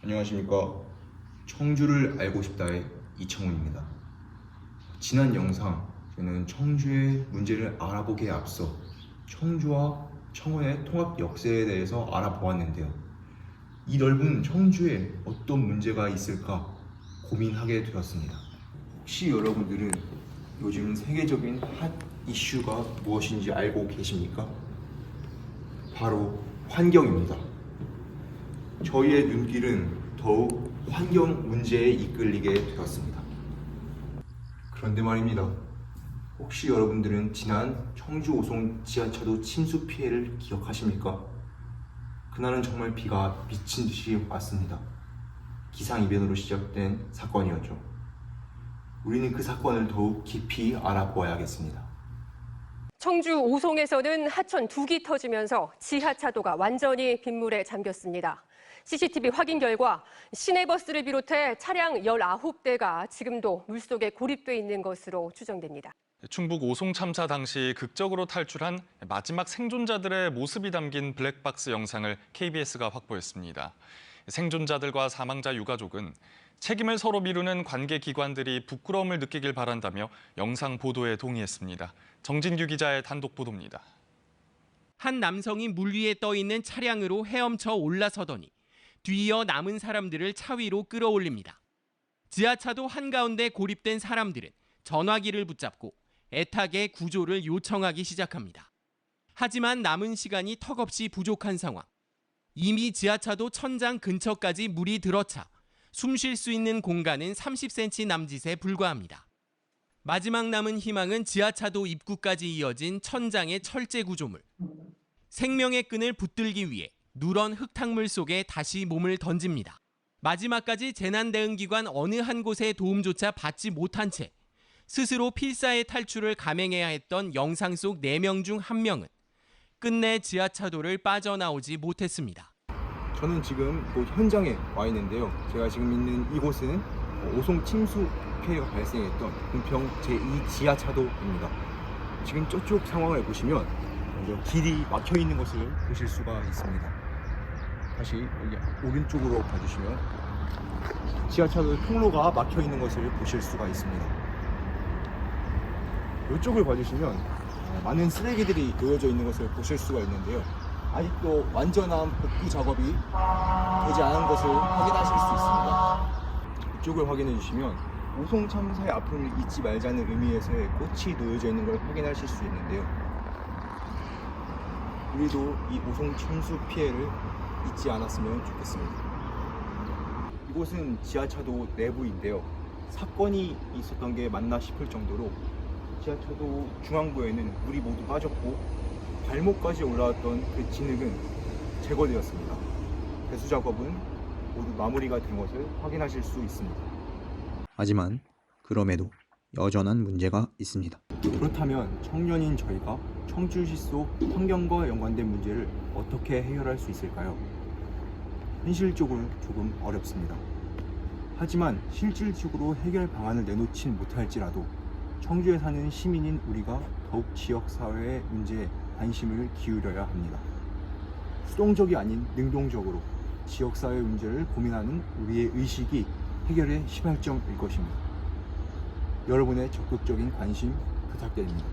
안녕하십니까. 청주를 알고 싶다의 이청훈입니다. 지난 영상 저는 청주의 문제를 알아보기에 앞서 청주와 청원의 통합 역사에 대해서 알아보았는데요. 이 넓은 청주에 어떤 문제가 있을까 고민하게 되었습니다. 혹시 여러분들은 요즘 세계적인 핫 이슈가 무엇인지 알고 계십니까? 바로 환경입니다. 저희의 눈길은 더욱 환경 문제에 이끌리게 되었습니다. 그런데 말입니다. 혹시 여러분들은 지난 청주 오송 지하차도 침수 피해를 기억하십니까? 그날은 정말 비가 미친 듯이 왔습니다. 기상이변으로 시작된 사건이었죠. 우리는 그 사건을 더욱 깊이 알아보아야겠습니다. 청주 오송에서는 하천 2기 터지면서 지하차도가 완전히 빗물에 잠겼습니다. CCTV 확인 결과 시내버스를 비롯해 차량 19대가 지금도 물속에 고립돼 있는 것으로 추정됩니다. 충북 오송 참사 당시 극적으로 탈출한 마지막 생존자들의 모습이 담긴 블랙박스 영상을 KBS가 확보했습니다. 생존자들과 사망자 유가족은 책임을 서로 미루는 관계기관들이 부끄러움을 느끼길 바란다며 영상 보도에 동의했습니다. 정진규 기자의 단독 보도입니다. 한 남성이 물 위에 떠 있는 차량으로 헤엄쳐 올라서더니 뒤이어 남은 사람들을 차 위로 끌어올립니다. 지하차도 한가운데 고립된 사람들은 전화기를 붙잡고 애타게 구조를 요청하기 시작합니다. 하지만 남은 시간이 턱없이 부족한 상황. 이미 지하차도 천장 근처까지 물이 들어차 숨 쉴 수 있는 공간은 30cm 남짓에 불과합니다. 마지막 남은 희망은 지하차도 입구까지 이어진 천장의 철제 구조물. 생명의 끈을 붙들기 위해 누런 흙탕물 속에 다시 몸을 던집니다. 마지막까지 재난대응기관 어느 한 곳의 도움조차 받지 못한 채 스스로 필사의 탈출을 감행해야 했던 영상 속 4명 중 1명은 끝내 지하차도를 빠져나오지 못했습니다. 저는 지금 곧 현장에 와 있는데요. 제가 지금 있는 이곳은 오송 침수 피해가 발생했던 은평 제2 지하차도입니다. 지금 저쪽 상황을 보시면 먼저 길이 막혀 있는 것을 보실 수가 있습니다. 다시 여기 오른쪽으로 봐주시면 지하차도 통로가 막혀 있는 것을 보실 수가 있습니다. 이쪽을 봐주시면 많은 쓰레기들이 놓여져 있는 것을 보실 수가 있는데요. 아직도 완전한 복구 작업이 되지 않은 것을 확인하실 수 있습니다. 이쪽을 확인해 주시면 오송 참사의 아픔을 잊지 말자는 의미에서의 꽃이 놓여져 있는 걸 확인하실 수 있는데요. 우리도 이 오송 침수 피해를 잊지 않았으면 좋겠습니다. 이곳은 지하차도 내부인데요. 사건이 있었던 게 맞나 싶을 정도로 지하차도 중앙부에는 물이 모두 빠졌고 발목까지 올라왔던 그 진흙은 제거되었습니다. 배수 작업은 모두 마무리가 된 것을 확인하실 수 있습니다. 하지만 그럼에도 여전한 문제가 있습니다. 그렇다면 청년인 저희가 청주시 속 환경과 연관된 문제를 어떻게 해결할 수 있을까요? 현실적으로 조금 어렵습니다. 하지만 실질적으로 해결 방안을 내놓진 못할지라도 청주에 사는 시민인 우리가 더욱 지역사회의 문제에 관심을 기울여야 합니다. 수동적이 아닌 능동적으로 지역사회 문제를 고민하는 우리의 의식이 해결의 시발점일 것입니다. 여러분의 적극적인 관심 부탁드립니다.